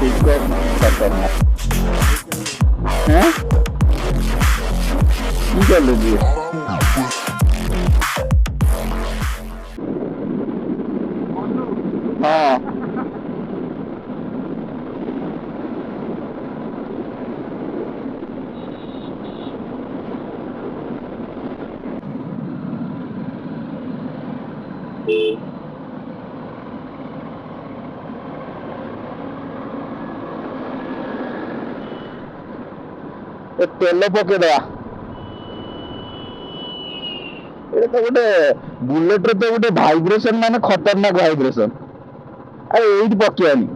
Pickup खतरनाक हैं की चल रही है हाँ तेल पकईदे तो गोटे बुलेट रे तो गोटे भाइब्रेशन माने खतरनाक भाइब्रेशन अरे एट पकईनी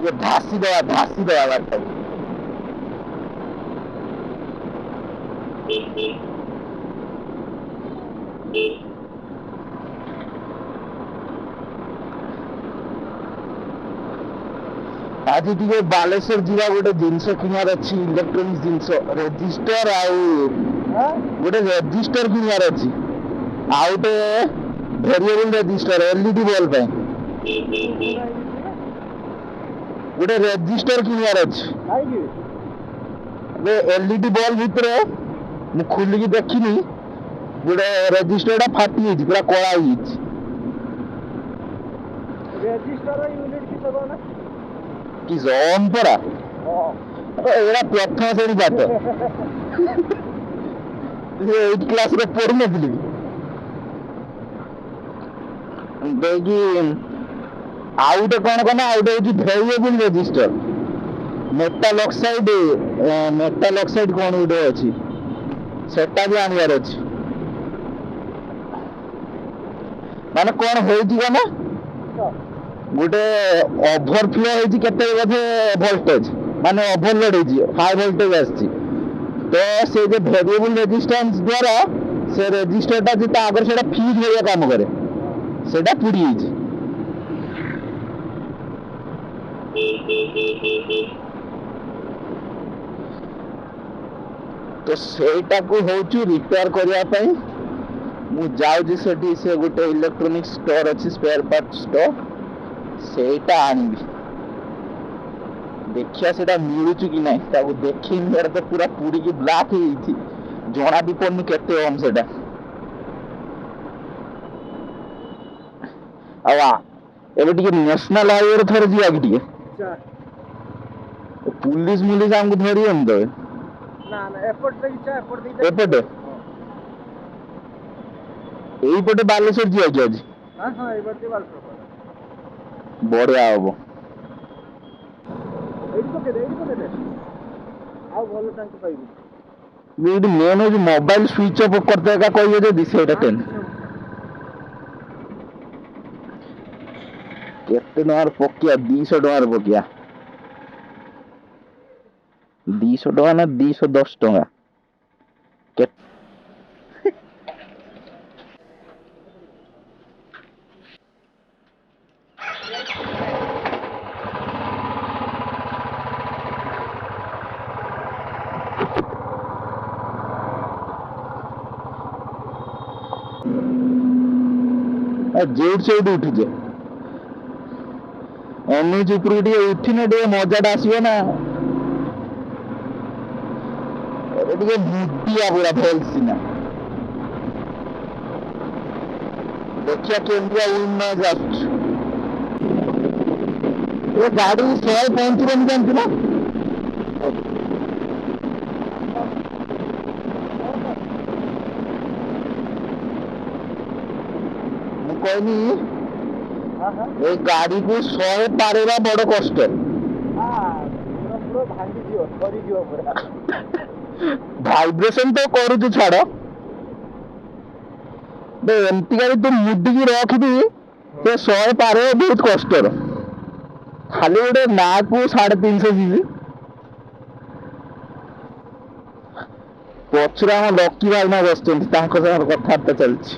ये धासी दवा बाटा आज टे बालेश्वर जीवा गोटे जिनस किनार अच्छी इलेक्ट्रोनिक्स जिनस रेजिस्टर गोटे रेजिस्टर किनार अच्छी आउटे वेरिएबल रेजिस्टर एलईडी बल्ब गोटे रेजिस्टर किनार अच्छी एलईडी बल्ब भितर मु खोलिकी देखनी गोटे रेजिस्टर फाटी पूरा कला कि ऑन परा एरा प्रथम श्रेणी पाठ 8 क्लास रे पढ़ी नथिली देखि आउट कोन कोन आउट होची वेरिएबल रजिस्टर मेटल ऑक्साइड कोन उडे अछि सेटा भी आनियार अछि माने कोन होईची कोन गोटे ओवरफ्लो होईची केते बोधे वोल्टेज माने ओवरलोड होईची हाई वोल्टेज आछि तो से जे वेरिएबल रेजिस्टेंस द्वारा से रेजिस्टरटा जे आगर सेटा फ्यूज होया काम करे सेटा पुडी होईची तो सेटा को होची रिपेयर करिया पई मु जाउजी सेठी से गोटे इलेक्ट्रॉनिक स्टोर अछि स्पेयर पार्ट स्टोर सेटा आनबी देखिया सेटा मिलुची कि नाही ताको देखि मेरे तो पूरा पूरी की ब्लैक ही थी जोना भी पड़नी केते ओम सेटा आवा एबे टिके नेशनल हाईवे रे थरे जिया कि टिके पुलिस हमको धरी हम दे ना एयरपोर्ट पे इच्छा एयरपोर्ट एई पटे बालेश्वर जिया कि आज हां एई पटे बालेश्वर बढ़िया हबो एई तो के आ भलो टंक पाइबी वीड मेन हो मोबाइल स्विच ऑफ करते का कहियो जे दिसेटा टेन केते नर पकिया 200 टकार पकिया 200 टका ना 210 टका के जेड से उठी जे एनएच ऊपर उठिने मजाटा आसो ना मुटिया पूरा भलसीना देखिया केंद्रीय उन्नयन ये गाड़ी 135 जानती ना कहनी ए गाड़ी को 100 पारेबा बड़ कष्ट भाइब्रेशन तो करू छाड़ एमती गाड़ी तू मुडिकी रखी 100 पारे बहुत कष्ट खाली गोटे ना को 350 जीबी पचरा हम लकी भाईना बस कथबार्ता चलती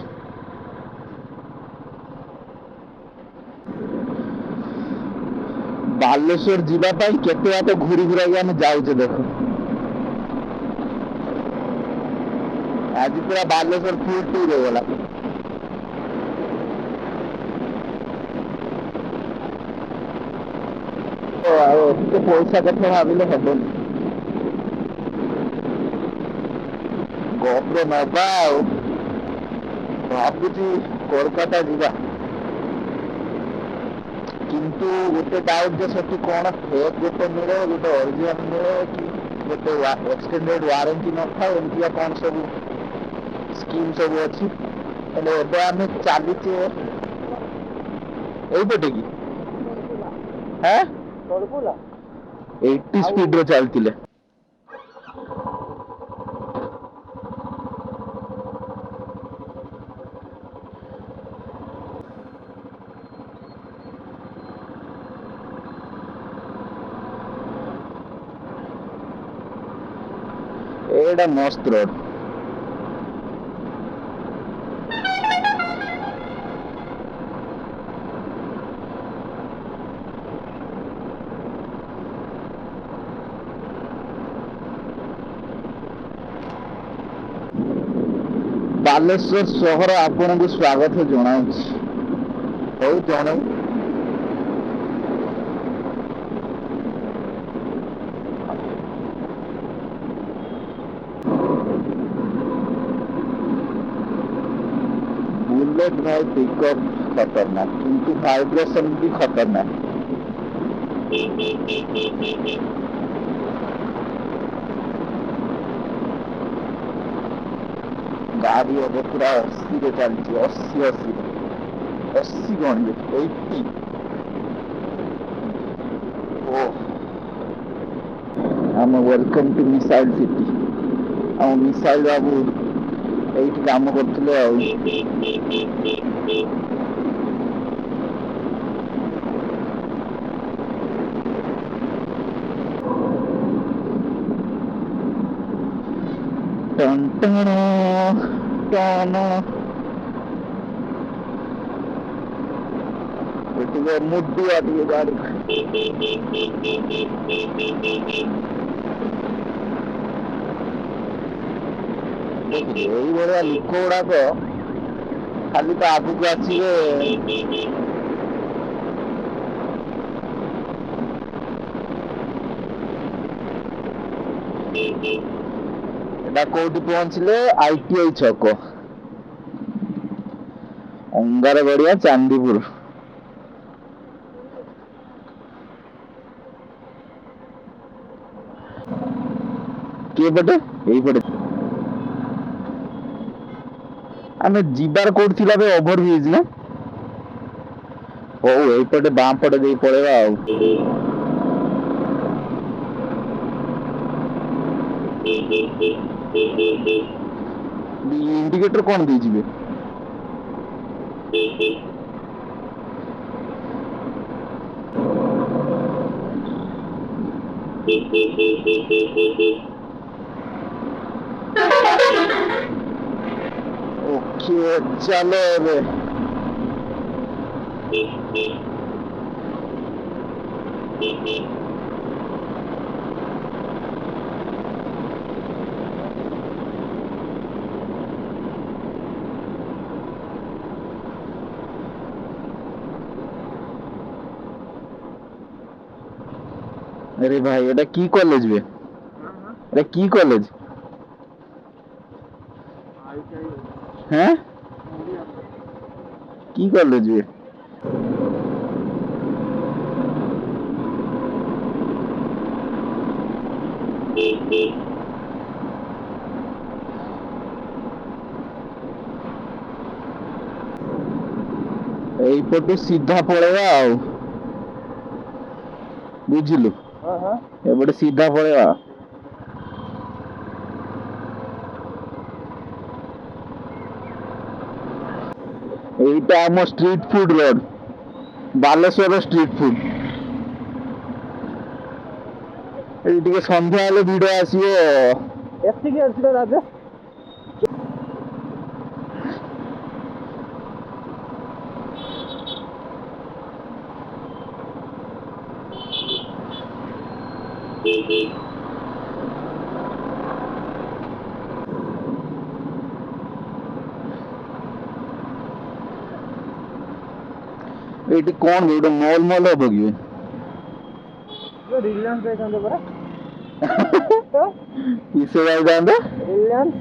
बालेश्वर जीवा केते बात घूरी घुरा आम जाऊे देख आज पूरा बालेश्वर फुल टूर हो गला। तो पैसा कथा भाविले हेबनी गोप्रो नबा भाबुची कोलकाता जीवा किंतु गोटे डाउट जे सेठी कोन फेक गोटे मिले गोटे ओरिजिनल मिले कि गोटे एक्सटेंडेड वारंटी न था एमतिया कोन सब स्कीम सब अछि एले एबे आमे चालिचे एई पटे की हैं तोरपुला 80 स्पीड रो चलतिले एडा मस्त रोड बालेश्वर सहर आपण को स्वागत जनाऊँ हो जनाऊ बुलेट भाई पिकअप खतरनाक किंतु वाइब्रेशन भी खतरनाक गाड़ी अब पूरा 80 रे चलती 80 गण 80 ओ हम वेलकम टू मिसाइल सिटी हम मिसाइल बाबू एइट काम करथले आ टन टन टन बेटी मुड्डी आती है गाड़ी यही भाया लोक गुड़ाक खाली तो आगक आसवे कौटी पहुंचले ITI छक अंगारगड़िया चांदीपुर किए पटे यही पटे आमे जीवार कोड थिला बे ओभर ब्रिज ना ओ एई पटे बाम पटे देई पळेवा इंडिकेटर कौन दी जीवे ओके चलो रे अरे भाई এটা কি কলেজ বে এটা কি কলেজ হ্যাঁ কি কলেজ বে এই পটু সিধা পড়েবা আও বুঝিলু एपटे सीधा पड़ेगा एटा हम street food road Baleswar street food एटिके संध्या हेले भिड आसीबो एतिके आछिला राजा ଏଇଠି କ'ଣ ଗୋଟେ ମଲ୍ ମଲ୍ ହବ କି? ରିଲାଏନ୍ସ ଯାଇଥାନ୍ତେ ପରା। କିସ ଯାଇଥାନ୍ତେ? ରିଲାଏନ୍ସ